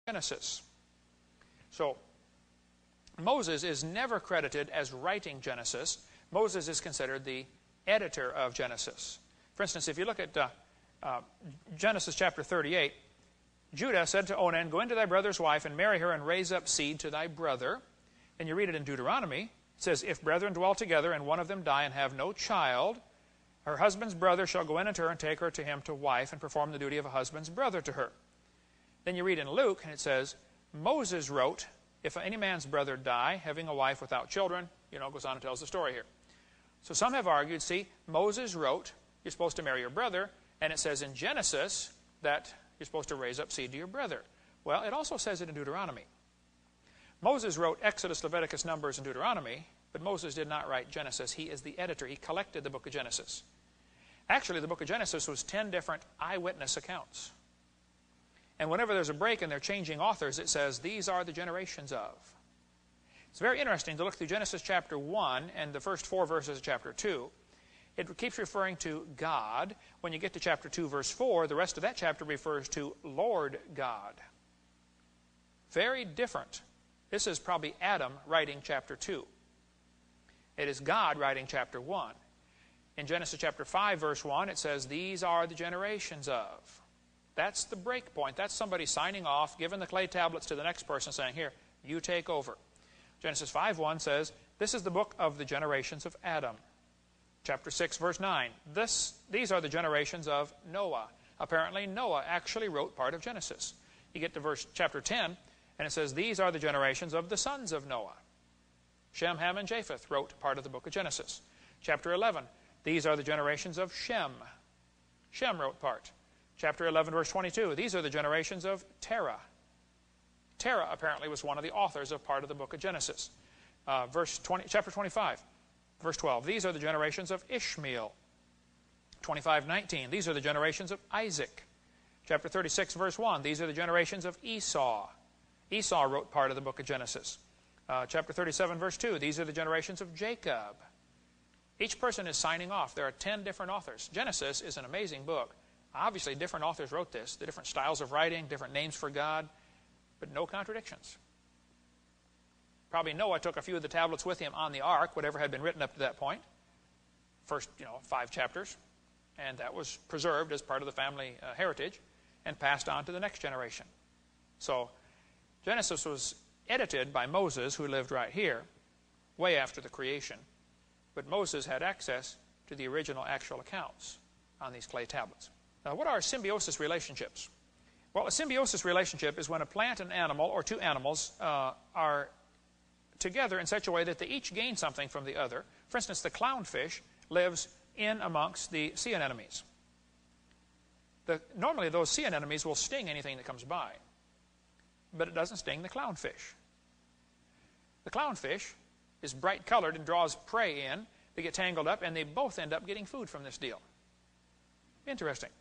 Genesis. So Moses is never credited as writing Genesis. Moses is considered the editor of Genesis. For instance, if you look at Genesis chapter 38, Judah said to Onan, "Go into thy brother's wife and marry her and raise up seed to thy brother." And you read it in Deuteronomy. It says, "If brethren dwell together and one of them die and have no child, her husband's brother shall go in unto her and take her to him to wife and perform the duty of a husband's brother to her." Then you read in Luke, and it says, Moses wrote, "If any man's brother die, having a wife without children," it goes on and tells the story here. So some have argued, see, Moses wrote, you're supposed to marry your brother, and it says in Genesis that you're supposed to raise up seed to your brother. Well, it also says it in Deuteronomy. Moses wrote Exodus, Leviticus, Numbers, and Deuteronomy, but Moses did not write Genesis. He is the editor. He collected the book of Genesis. Actually, the book of Genesis was 10 different eyewitness accounts. And whenever there's a break and they're changing authors, it says, "These are the generations of." It's very interesting to look through Genesis chapter 1 and the first 4 verses of chapter 2. It keeps referring to God. When you get to chapter 2, verse 4, the rest of that chapter refers to Lord God. Very different. This is probably Adam writing chapter 2. It is God writing chapter 1. In Genesis chapter 5, verse 1, it says, "These are the generations of." That's the break point. That's somebody signing off, giving the clay tablets to the next person, saying, "Here, you take over." Genesis 5:1 says, "This is the book of the generations of Adam." Chapter 6, verse 9, "These are the generations of Noah." Apparently, Noah actually wrote part of Genesis. You get to chapter 10, and it says, "These are the generations of the sons of Noah." Shem, Ham, and Japheth wrote part of the book of Genesis. Chapter 11, "These are the generations of Shem." Shem wrote part. Chapter 11, verse 22, "These are the generations of Terah." Terah apparently was one of the authors of part of the book of Genesis. Chapter 25, verse 12, "These are the generations of Ishmael." 25:19, "These are the generations of Isaac." Chapter 36, verse 1, "These are the generations of Esau." Esau wrote part of the book of Genesis. Chapter 37, verse 2, "These are the generations of Jacob." Each person is signing off. There are 10 different authors. Genesis is an amazing book. Obviously, different authors wrote this. The different styles of writing, different names for God, but no contradictions. Probably Noah took a few of the tablets with him on the ark, whatever had been written up to that point. First, 5 chapters. And that was preserved as part of the family heritage and passed on to the next generation. So, Genesis was edited by Moses, who lived right here, way after the creation. But Moses had access to the original actual accounts on these clay tablets. Now, what are symbiosis relationships? Well, a symbiosis relationship is when a plant and animal, or 2 animals, are together in such a way that they each gain something from the other. For instance, the clownfish lives in amongst the sea anemones. Normally, those sea anemones will sting anything that comes by, but it doesn't sting the clownfish. The clownfish is bright colored and draws prey in. They get tangled up, and they both end up getting food from this deal. Interesting.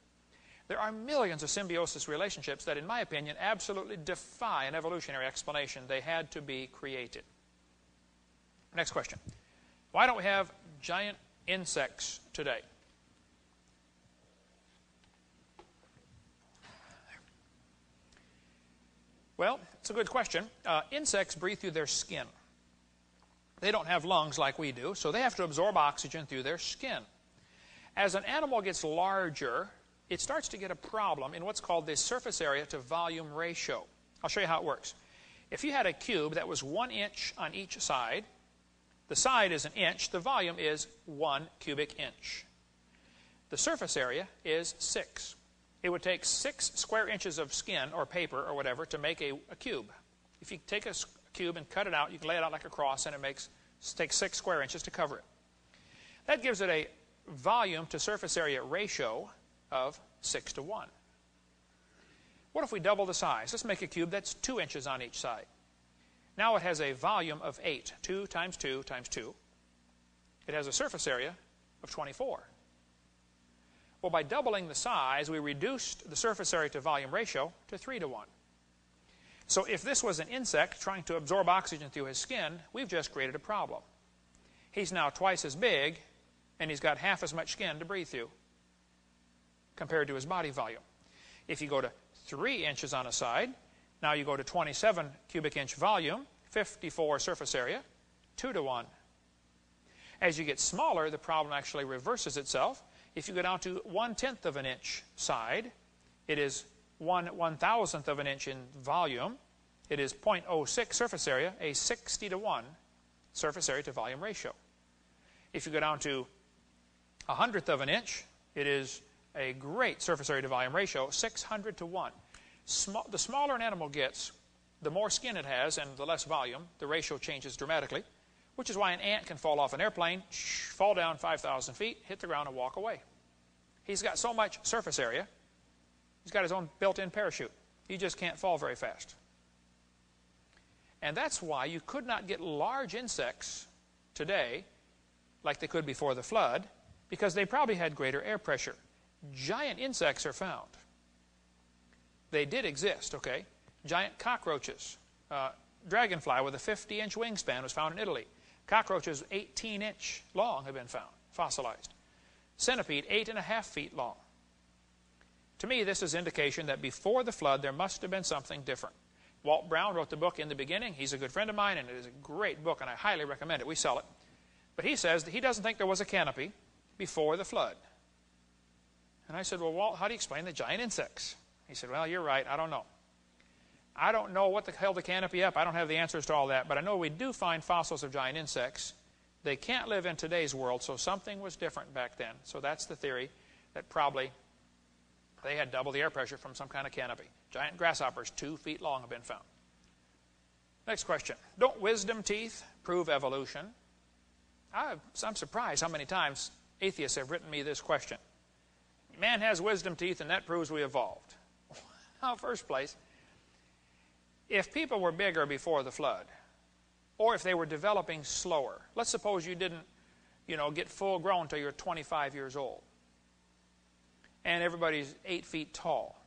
There are millions of symbiosis relationships that, in my opinion, absolutely defy an evolutionary explanation. They had to be created. Next question. Why don't we have giant insects today? Well, it's a good question. Insects breathe through their skin. They don't have lungs like we do, so they have to absorb oxygen through their skin. As an animal gets larger, it starts to get a problem in what's called the surface area to volume ratio. I'll show you how it works. If you had a cube that was 1 inch on each side, the side is 1 inch, the volume is 1 cubic inch. The surface area is 6. It would take 6 square inches of skin or paper or whatever to make a cube. If you take a cube and cut it out, you can lay it out like a cross, and it takes 6 square inches to cover it. That gives it a volume to surface area ratio of 6 to 1. What if we double the size? Let's make a cube that's 2 inches on each side. Now it has a volume of 8. 2 times 2 times 2. It has a surface area of 24. Well, by doubling the size, we reduced the surface area to volume ratio to 3 to 1. So if this was an insect trying to absorb oxygen through his skin, we've just created a problem. He's now twice as big, and he's got half as much skin to breathe through compared to his body volume. If you go to 3 inches on a side, Now you go to 27 cubic inch volume, 54 surface area, 2 to 1. As you get smaller, the problem actually reverses itself. If you go down to 1/10 of an inch side, it is 1/1000th of an inch in volume. It is 0.06 surface area, a 60 to 1 surface area to volume ratio. If you go down to 1/100th of an inch, it is a great surface area to volume ratio, 600 to 1. The smaller an animal gets, the more skin it has and the less volume, the ratio changes dramatically, which is why an ant can fall off an airplane, fall down 5,000 feet, hit the ground, and walk away. He's got so much surface area, he's got his own built-in parachute. He just can't fall very fast. And that's why you could not get large insects today like they could before the flood, because they probably had greater air pressure. Giant insects are found. They did exist, okay? Giant cockroaches. Dragonfly with a 50-inch wingspan was found in Italy. Cockroaches 18-inch long have been found, fossilized. Centipede, 8.5 feet long. To me, this is indication that before the flood, there must have been something different. Walt Brown wrote the book In the Beginning. He's a good friend of mine, and it is a great book, and I highly recommend it. We sell it. But he says that he doesn't think there was a canopy before the flood. And I said, well, Walt, how do you explain the giant insects? He said, well, you're right. I don't know. I don't know what the held the canopy up. I don't have the answers to all that. But I know we do find fossils of giant insects. They can't live in today's world, so something was different back then. So that's the theory, that probably they had double the air pressure from some kind of canopy. Giant grasshoppers, 2 feet long, have been found. Next question. Don't wisdom teeth prove evolution? I'm surprised how many times atheists have written me this question. Man has wisdom teeth, and that proves we evolved. Well, first place, if people were bigger before the flood, or if they were developing slower, let's suppose you didn't, get full grown until you're 25 years old, and everybody's 8 feet tall.